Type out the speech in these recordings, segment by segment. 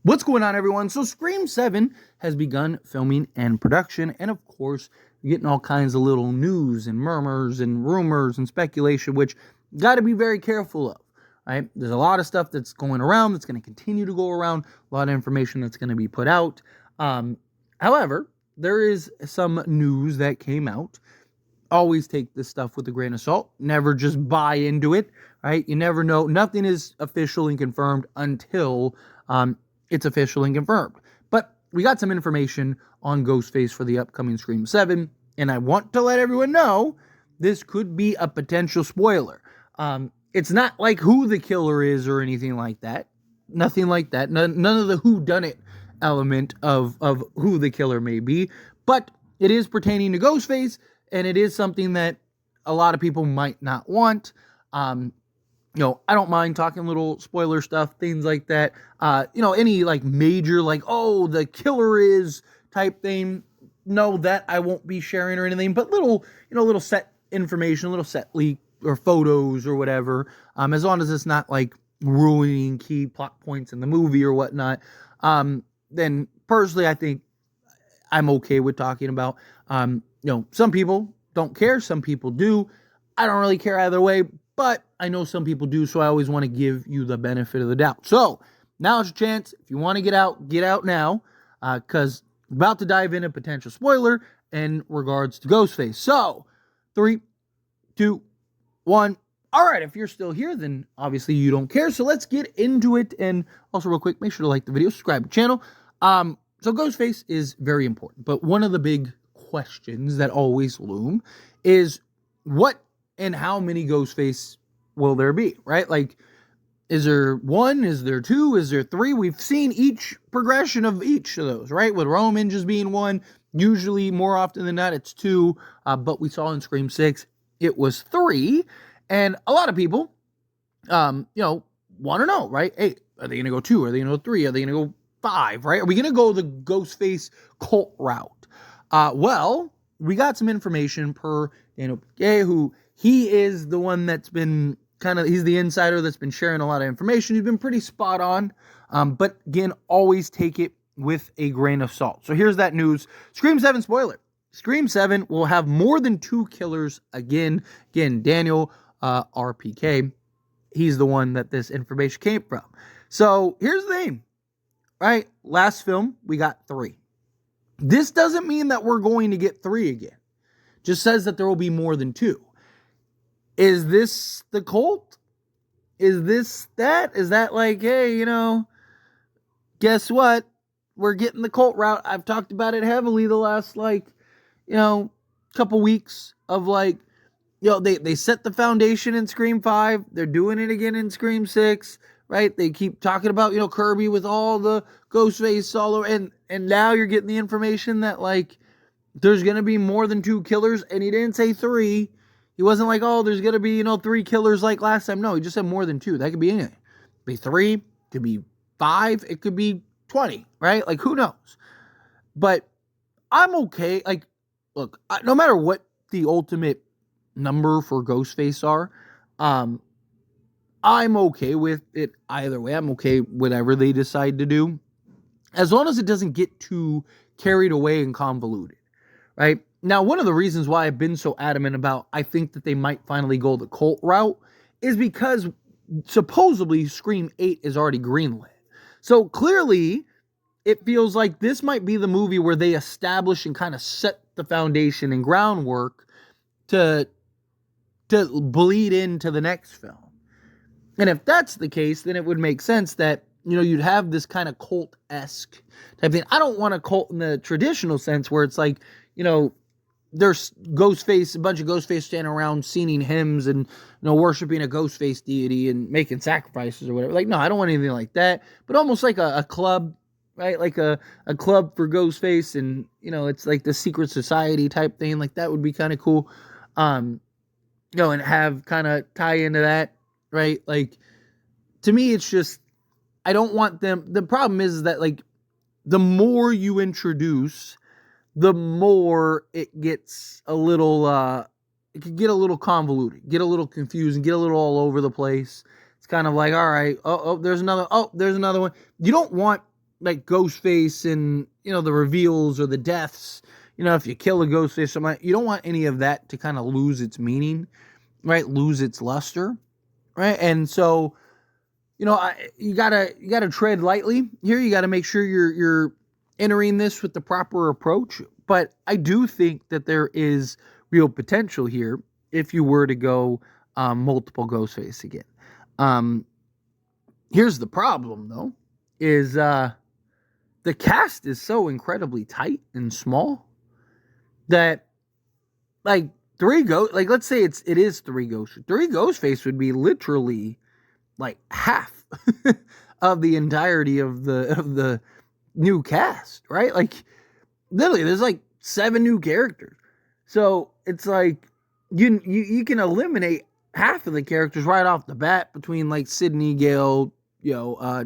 What's going on, everyone? So Scream 7 has begun filming and production, and of course, you're getting all kinds of little news and murmurs and rumors and speculation, which you got to be very careful of, right? There's a lot of stuff that's going around that's going to continue to go around, a lot of information that's going to be put out. However, there is some news that came out. Always take this stuff with a grain of salt. Never just buy into it, right? You never know. Nothing is official and confirmed until it's official and confirmed. But we got some information on Ghostface for the upcoming Scream 7, and I want to let everyone know this could be a potential spoiler. It's not like who the killer is or anything like that. Nothing like that. None of the whodunit element of who the killer may be. But it is pertaining to Ghostface, and it is something that a lot of people might not want. I don't mind talking little spoiler stuff, things like that. Any like major, like, oh, the killer is type thing. No, that I won't be sharing or anything, but little set information, little set leak or photos or whatever. As long as it's not like ruining key plot points in the movie or whatnot. Then personally, I think I'm okay with talking about, some people don't care. Some people do. I don't really care either way, but I know some people do, so I always want to give you the benefit of the doubt. So now's your chance. If you want to get out now, because we're about to dive in a potential spoiler in regards to Ghostface. So 3, 2, 1. All right, if you're still here, then obviously you don't care. So let's get into it. And also real quick, make sure to like the video, subscribe to the channel. So Ghostface is very important, but one of the big questions that always loom is what and how many Ghostface will there be, right? Like, is there 1? Is there 2? Is there 3? We've seen each progression of each of those, right? With Roman just being 1, usually more often than not, it's 2. But we saw in Scream 6, it was 3. And a lot of people, want to know, right? Hey, are they going to go 2? Are they going to go 3? Are they going to go 5, right? Are we going to go the Ghostface cult route? Well, we got some information per Daniel Gay, who he is the one that's been he's the insider that's been sharing a lot of information. He's been pretty spot on. But again, always take it with a grain of salt. So here's that news. Scream 7 spoiler. Scream 7 will have more than 2 killers again. Again, Daniel RPK, he's the one that this information came from. So here's the thing, right? Last film, we got 3. This doesn't mean that we're going to get 3 again. Just says that there will be more than 2. Is this the cult? Is this that? Is that like, hey, guess what? We're getting the cult route. I've talked about it heavily the last, couple weeks of they set the foundation in Scream 5. They're doing it again in Scream 6, right? They keep talking about, Kirby with all the Ghostface all over. And now you're getting the information that, there's going to be more than 2 killers. And he didn't say 3. He wasn't like, oh, there's going to be, 3 killers like last time. No, he just said more than 2. That could be anything. It could be 3. It could be 5. It could be 20, right? Who knows? But I'm okay. Look, no matter what the ultimate number for Ghostface are, I'm okay with it either way. I'm okay whatever they decide to do, as long as it doesn't get too carried away and convoluted, right? Now, one of the reasons why I've been so adamant about I think that they might finally go the cult route is because supposedly Scream 8 is already greenlit. So clearly, it feels like this might be the movie where they establish and kind of set the foundation and groundwork to bleed into the next film. And if that's the case, then it would make sense that, you'd have this kind of cult-esque type thing. I don't want a cult in the traditional sense where it's like, there's Ghostface, a bunch of Ghostface standing around singing hymns and, worshiping a Ghostface deity and making sacrifices or whatever. No, I don't want anything like that. But almost like a club, right? Like a club for Ghostface, and, it's like the secret society type thing. That would be kind of cool. And have kind of tie into that, right? To me, it's just, I don't want them. The problem is that, the more you introduce, the more it gets a little, it can get a little convoluted, get a little confusing, get a little all over the place. It's kind of like, all right, there's another one. You don't want like Ghostface and, the reveals or the deaths. If you kill a Ghostface, somebody, you don't want any of that to kind of lose its meaning, right? Lose its luster, right? And so, you gotta tread lightly here. You gotta make sure you're entering this with the proper approach. But I do think that there is real potential here if you were to go multiple Ghostface again. Here's the problem, though, is the cast is so incredibly tight and small that, like, let's say it is three Ghostface would be literally like half of the entirety of the new cast, right? Like, literally, there's like 7 new characters, so it's like you can eliminate half of the characters right off the bat between like Sydney, Gale,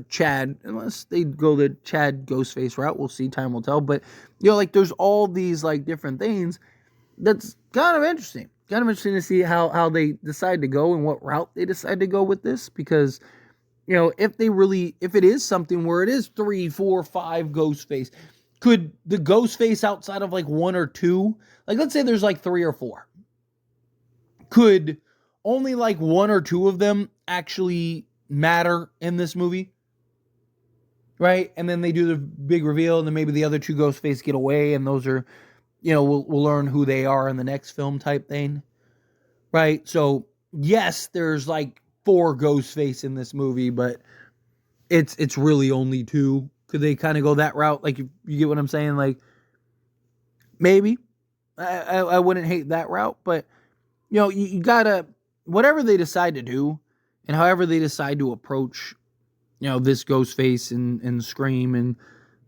Chad, unless they go the Chad Ghostface route. We'll see, time will tell. But like, there's all these like different things. That's kind of interesting. Kind of interesting to see how they decide to go and what route they decide to go with this, because if it is something where it is 3, 4, 5 Ghostface, could the Ghostface outside of like 1 or 2, like let's say there's like 3 or 4, could only like 1 or 2 of them actually matter in this movie, right? And then they do the big reveal, and then maybe the other 2 Ghostface get away, and those are, we'll learn who they are in the next film type thing, right? So yes, there's like 4 Ghostface in this movie, but it's really only 2. Could they kind of go that route? Like, you get what I'm saying? Like, maybe I wouldn't hate that route, but you gotta, whatever they decide to do, and however they decide to approach, this Ghostface and Scream, and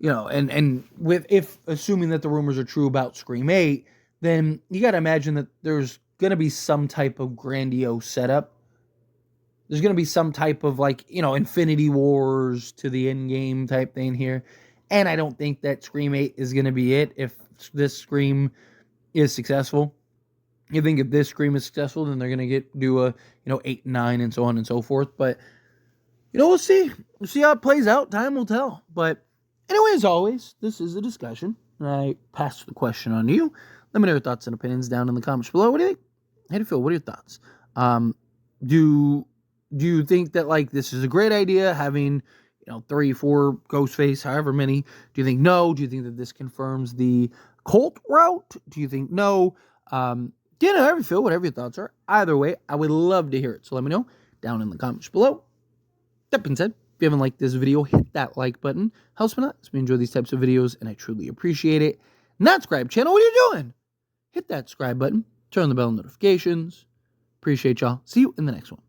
and with, if assuming that the rumors are true about Scream 8, then you got to imagine that there's going to be some type of grandiose setup. There's going to be some type of like, Infinity Wars to the end game type thing here. And I don't think that Scream 8 is going to be it if this Scream is successful. You think if this Scream is successful, then they're going to do a, 8, 9, and so on and so forth. But, we'll see. We'll see how it plays out. Time will tell. But anyway, as always, this is a discussion. I pass the question on to you. Let me know your thoughts and opinions down in the comments below. What do you think? How do you feel? What are your thoughts? Do you think that, like, this is a great idea, having, 3, 4 Ghostface, however many? Do you think no? Do you think that this confirms the cult route? Do you think no? However you feel, whatever your thoughts are. Either way, I would love to hear it. So let me know down in the comments below. That being said, if you haven't liked this video, hit that like button. Helps me out, as we enjoy these types of videos, and I truly appreciate it. Not subscribe channel, what are you doing? Hit that subscribe button. Turn on the bell notifications. Appreciate y'all. See you in the next one.